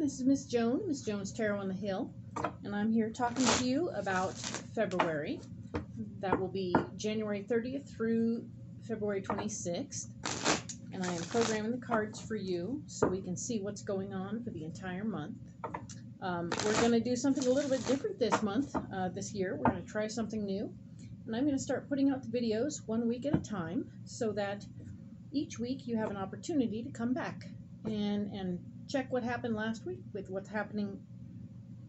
This is Miss Joan, Miss Joan's Tarot on the Hill, and I'm here talking to you about February. That will be January 30th through February 26th, and I am programming the cards for you so we can see what's going on for the entire month. We're going to do something a little bit different this month, this year. We're going to try something new, and I'm going to start putting out the videos 1 week at a time so that each week you have an opportunity to come back and check what happened last week with what's happening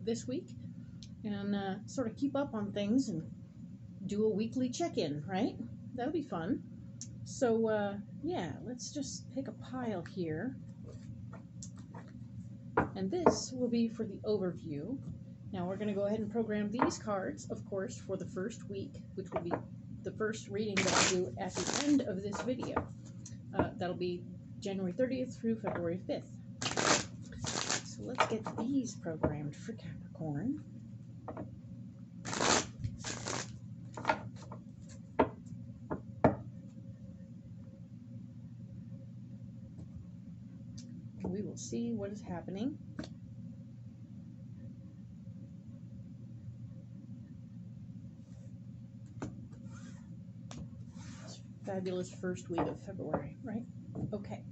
this week, and sort of keep up on things and do a weekly check-in, right? That'll be fun. So yeah, let's just pick a pile here, and this will be for the overview. Now we're going to go ahead and program these cards, of course, for the first week, which will be the first reading that I do at the end of this video. That'll be January 30th through February 5th. So let's get these programmed for Capricorn. We will see what is happening. It's fabulous first week of February, right? Okay.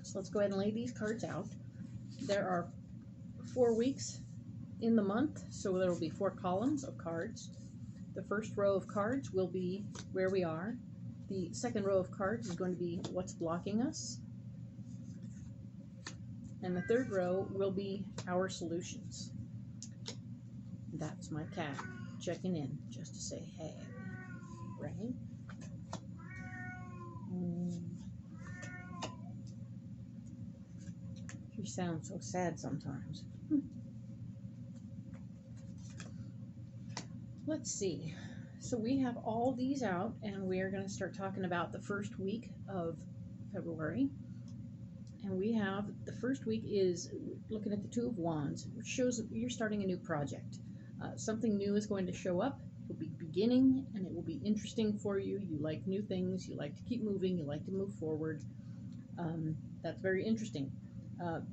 So let's go ahead and lay these cards out. There are 4 weeks in the month, so there will be 4 columns of cards. The first row of cards will be where we are. The second row of cards is going to be what's blocking us. And the third row will be our solutions. That's my cat checking in just to say hey, right? She sounds so sad sometimes. Let's see. So we have all these out, and we are going to start talking about the first week of February. And we have, the first week is looking at the Two of Wands, which shows that you're starting a new project. Something new is going to show up. It will be beginning, and it will be interesting for you. You like new things. You like to keep moving. You like to move forward. That's very interesting.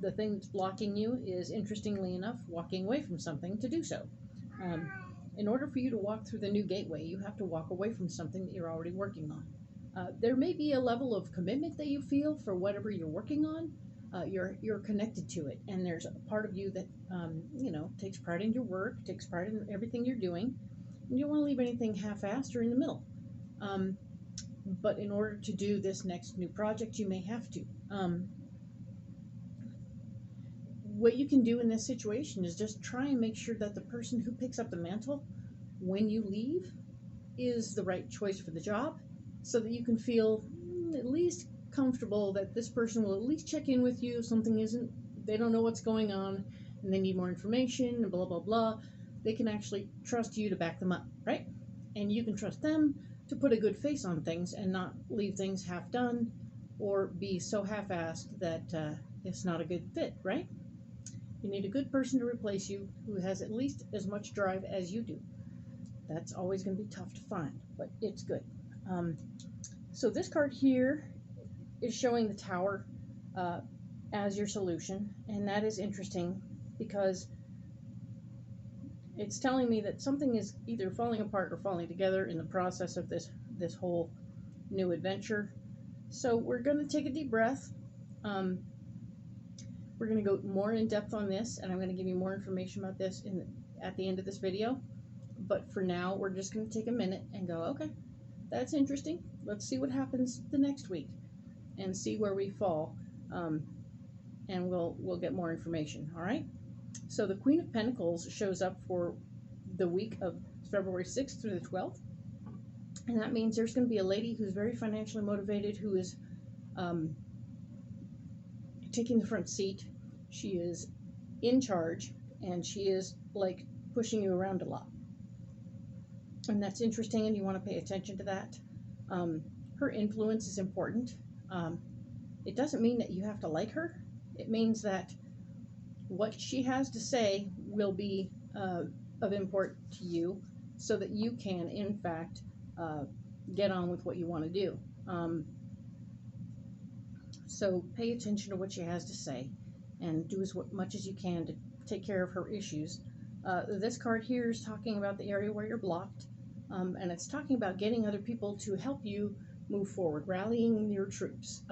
The thing that's blocking you is, interestingly enough, walking away from something to do so. In order for you to walk through the new gateway, you have to walk away from something that you're already working on. There may be a level of commitment that you feel for whatever you're working on. You're connected to it, and there's a part of you that you know, takes pride in your work, takes pride in everything you're doing, and you don't want to leave anything half-assed or in the middle. But in order to do this next new project, you may have to. What you can do in this situation is just try and make sure that the person who picks up the mantle when you leave is the right choice for the job, so that you can feel at least comfortable that this person will at least check in with you if something isn't, they don't know what's going on and they need more information and blah, blah, blah. They can actually trust you to back them up, right? And you can trust them to put a good face on things and not leave things half done or be so half-assed that it's not a good fit, right? You need a good person to replace you who has at least as much drive as you do. That's always going to be tough to find, but it's good. So this card here is showing the Tower as your solution, and that is interesting because it's telling me that something is either falling apart or falling together in the process of this whole new adventure. So we're going to take a deep breath. We're going to go more in depth on this, and I'm going to give you more information about this at the end of this video. But for now, we're just going to take a minute and go, okay, that's interesting. Let's see what happens the next week and see where we fall. And we'll get more information, all right? So the Queen of Pentacles shows up for the week of February 6th through the 12th. And that means there's going to be a lady who's very financially motivated, who is taking the front seat. She is in charge, and she is like pushing you around a lot. And that's interesting, and you want to pay attention to that. Her influence is important. It doesn't mean that you have to like her. It means that what she has to say will be of import to you, so that you can, in fact, get on with what you want to do. So pay attention to what she has to say. and do as much as you can to take care of her issues. This card here is talking about the area where you're blocked, and it's talking about getting other people to help you move forward, rallying your troops.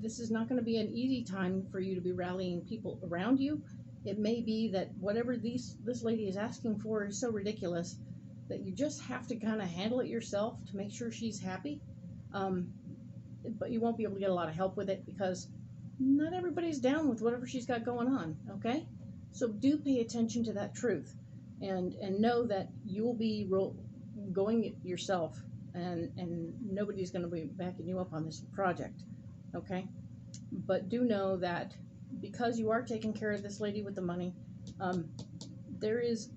This is not going to be an easy time for you to be rallying people around you. It may be that whatever this lady is asking for is so ridiculous that you just have to kind of handle it yourself to make sure she's happy. But you won't be able to get a lot of help with it because not everybody's down with whatever she's got going on, okay? So do pay attention to that truth, and know that you'll be going it yourself, and nobody's going to be backing you up on this project, okay? But do know that because you are taking care of this lady with the money, there is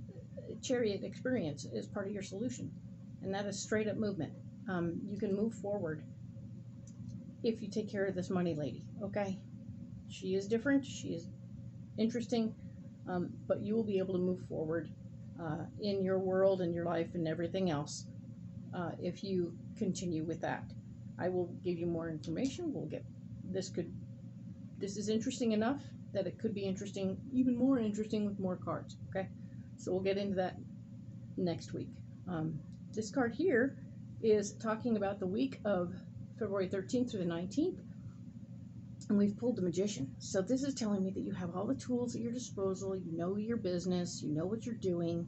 chariot experience as part of your solution, and that is straight up movement. You can move forward if you take care of this money lady, okay? She is different, she is interesting, but you will be able to move forward in your world and your life and everything else if you continue with that. I will give you more information. We'll get this is interesting enough that it could be interesting, even more interesting with more cards, okay? So we'll get into that next week. This card here is talking about the week of February 13th through the 19th, and we've pulled the Magician. So this is telling me that you have all the tools at your disposal, you know your business, you know what you're doing,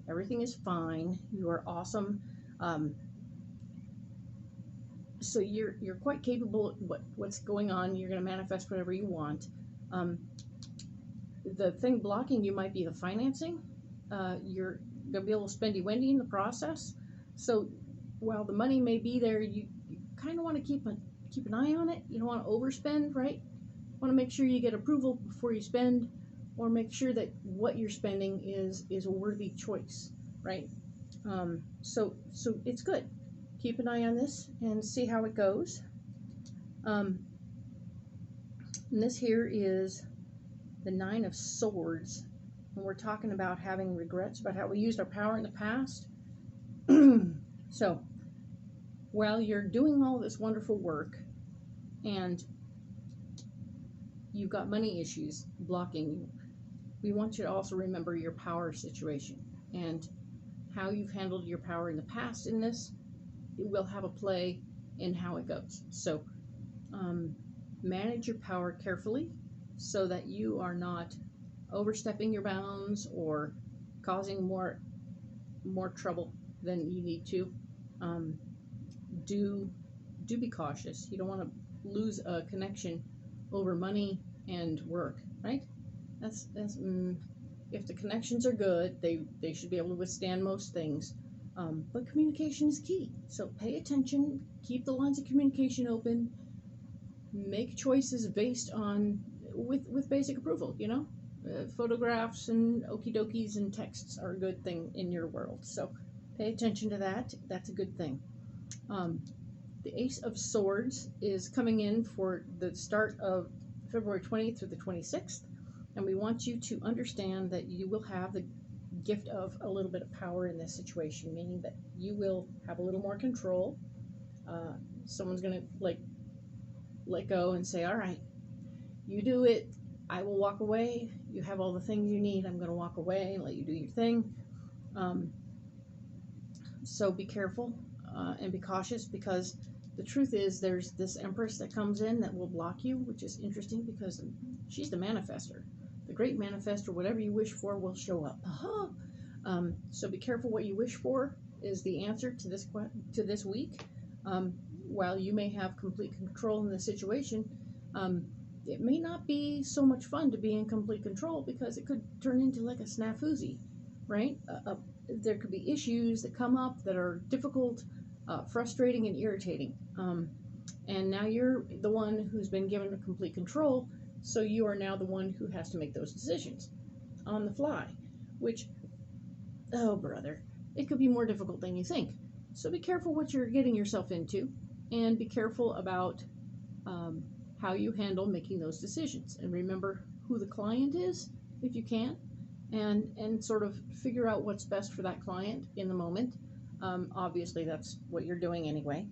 everything is fine, you are awesome. So you're quite capable of what's going on. You're going to manifest whatever you want. The thing blocking you might be the financing. You're going to be able to spendy-wendy in the process. So while the money may be there, you kind of want to keep an eye on it. You don't want to overspend, right? You want to make sure you get approval before you spend, or make sure that what you're spending is a worthy choice, right? So it's good. Keep an eye on this and see how it goes. And this here is the 9 of Swords, and we're talking about having regrets about how we used our power in the past. So while you're doing all this wonderful work and you've got money issues blocking you, we want you to also remember your power situation and how you've handled your power in the past in this. It will have a play in how it goes. So manage your power carefully so that you are not overstepping your bounds or causing more trouble than you need to. Do be cautious. You don't want to lose a connection over money and work, right? That's if the connections are good, they should be able to withstand most things. But communication is key. So pay attention, keep the lines of communication open, make choices based on with basic approval, you know? Photographs and okie dokies and texts are a good thing in your world. So pay attention to that. That's a good thing. The Ace of Swords is coming in for the start of February 20th through the 26th. And we want you to understand that you will have the gift of a little bit of power in this situation, meaning that you will have a little more control. Someone's going to let go and say, all right, you do it. I will walk away. You have all the things you need. I'm going to walk away and let you do your thing. So be careful and be cautious, because the truth is there's this Empress that comes in that will block you, which is interesting because she's the manifester. The great manifester, whatever you wish for will show up. So be careful what you wish for is the answer to this week. While you may have complete control in the situation, it may not be so much fun to be in complete control, because it could turn into like a snafoozy, right? There could be issues that come up that are difficult, frustrating, and irritating. And now you're the one who's been given a complete control, so you are now the one who has to make those decisions on the fly, which, oh brother, it could be more difficult than you think. So be careful what you're getting yourself into, and be careful about how you handle making those decisions. And remember who the client is, if you can, and sort of figure out what's best for that client in the moment. Obviously, that's what you're doing anyway.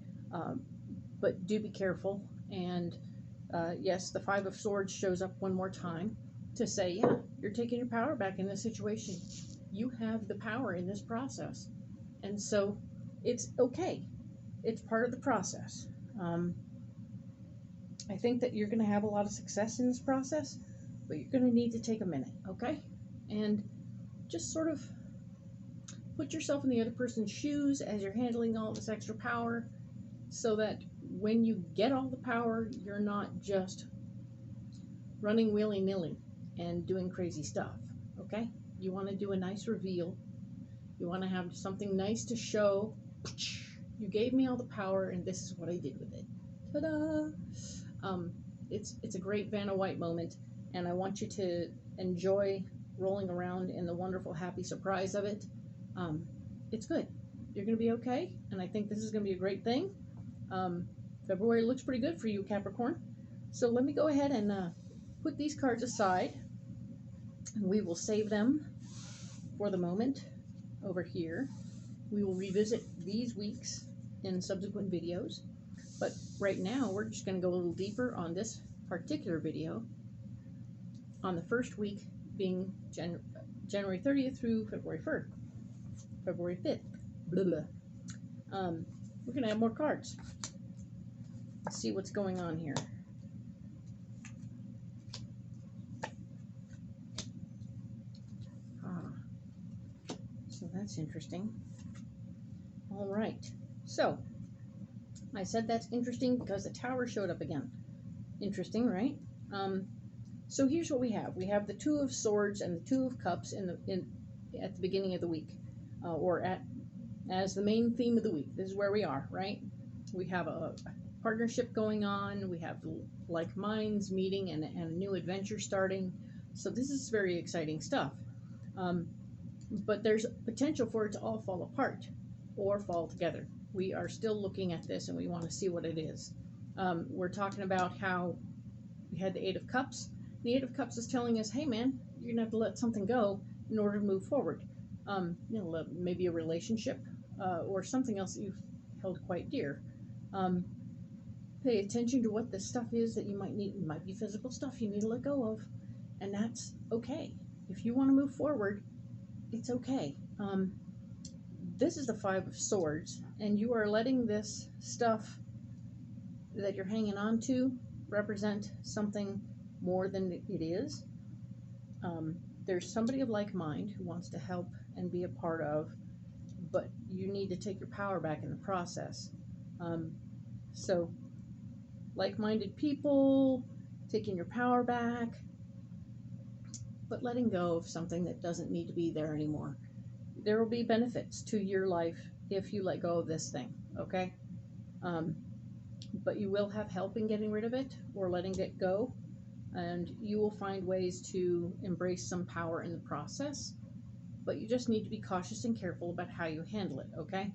But do be careful. And yes, the 5 of Swords shows up one more time. to say, yeah, you're taking your power back in this situation. You have the power in this process. And so it's okay. It's part of the process. I think that you're going to have a lot of success in this process, but you're going to need to take a minute, okay? And just sort of put yourself in the other person's shoes as you're handling all this extra power, so that when you get all the power, you're not just running willy-nilly and doing crazy stuff, okay? You want to do a nice reveal. You want to have something nice to show. You gave me all the power, and this is what I did with it. Ta-da! It's a great Vanna White moment, and I want you to enjoy rolling around in the wonderful, happy surprise of it. It's good. You're going to be okay, and I think this is going to be a great thing. February looks pretty good for you, Capricorn. So let me go ahead and put these cards aside, and we will save them for the moment over here. We will revisit these weeks in subsequent videos, but right now we're just going to go a little deeper on this particular video on the first week being January 30th through February 5th. Blah, blah. We're going to have more cards. Let's see what's going on here. So that's interesting. All right. So I said that's interesting because the Tower showed up again. Interesting, right? So here's what we have. We have the Two of Swords and the Two of Cups at the beginning of the week, as the main theme of the week. This is where we are, right? We have a partnership going on. We have like minds meeting and a new adventure starting. So this is very exciting stuff. But there's potential for it to all fall apart or fall together. We are still looking at this, and we want to see what it is. We're talking about how we had the Eight of Cups. The Eight of Cups is telling us, hey man, you're going to have to let something go in order to move forward. Maybe a relationship or something else that you've held quite dear. Pay attention to what the stuff is that you might need. It might be physical stuff you need to let go of, and that's okay. If you want to move forward, it's okay. This is the Five of Swords, and you are letting this stuff that you're hanging on to represent something more than it is. There's somebody of like mind who wants to help and be a part of, but you need to take your power back in the process. So like-minded people, taking your power back, but letting go of something that doesn't need to be there anymore. There will be benefits to your life if you let go of this thing, okay? But you will have help in getting rid of it or letting it go, and you will find ways to embrace some power in the process, but you just need to be cautious and careful about how you handle it, okay?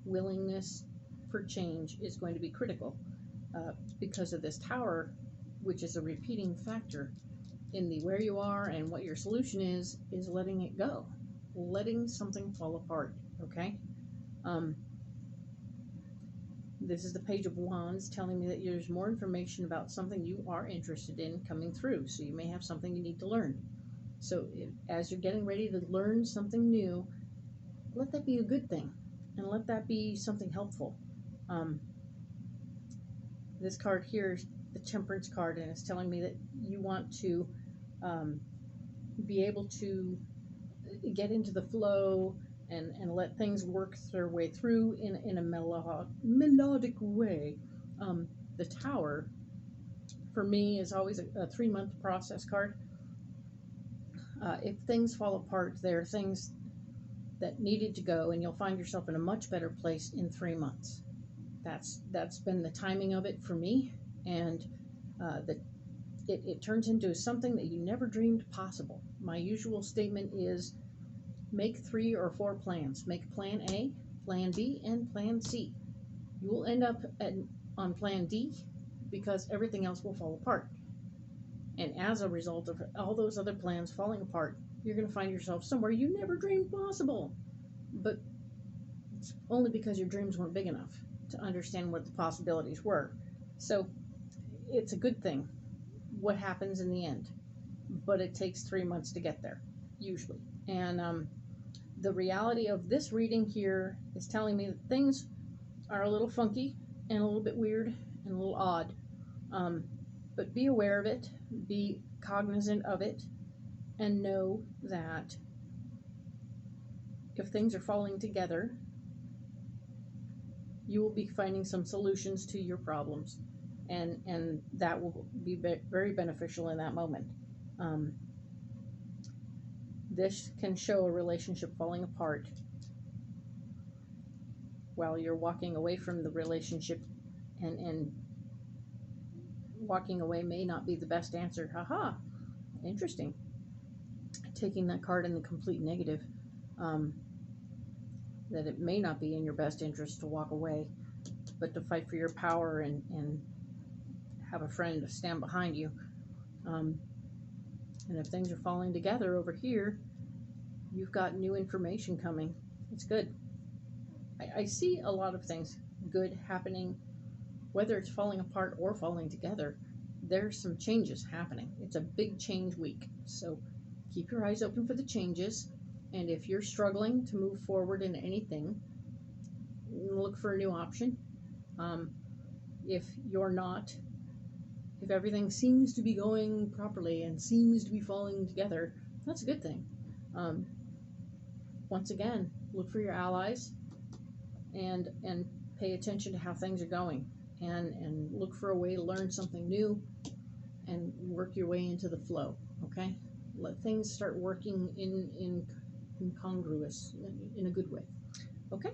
Willingness for change is going to be critical because of this Tower, which is a repeating factor in the where you are and what your solution is letting it go, letting something fall apart, okay? This is the Page of Wands telling me that there's more information about something you are interested in coming through, so you may have something you need to learn. So as you're getting ready to learn something new, let that be a good thing, and let that be something helpful. This card here is the Temperance card, and it's telling me that you want to be able to get into the flow and let things work their way through in a melodic way. The Tower, for me, is always a 3-month process card. If things fall apart, there are things that needed to go, and you'll find yourself in a much better place in 3 months. That's been the timing of it for me, and it turns into something that you never dreamed possible. My usual statement is make 3 or 4 plans. Make plan A, plan B, and plan C. You will end up on plan D because everything else will fall apart. And as a result of all those other plans falling apart, you're going to find yourself somewhere you never dreamed possible. But it's only because your dreams weren't big enough to understand what the possibilities were. So it's a good thing. what happens in the end. But it takes 3 months to get there, usually. And the reality of this reading here is telling me that things are a little funky and a little bit weird and a little odd. But be aware of it, be cognizant of it, and know that if things are falling together, you will be finding some solutions to your problems, and that will be very beneficial in that moment. This can show a relationship falling apart while you're walking away from the relationship, and walking away may not be the best answer. Haha, interesting. Taking that card in the complete negative, that it may not be in your best interest to walk away, but to fight for your power and have a friend to stand behind you. And if things are falling together over here, you've got new information coming. It's good. I see a lot of things good happening, whether it's falling apart or falling together. There's some changes happening. It's a big change week. So keep your eyes open for the changes. And if you're struggling to move forward in anything, look for a new option. If you're not, if everything seems to be going properly and seems to be falling together, that's a good thing. Once again, look for your allies and pay attention to how things are going, and look for a way to learn something new and work your way into the flow. Okay, let things start working in congruous, in a good way. Okay,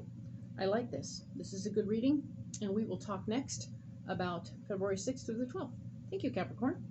I like this. This is a good reading, and we will talk next about February 6th through the 12th. Thank you, Capricorn.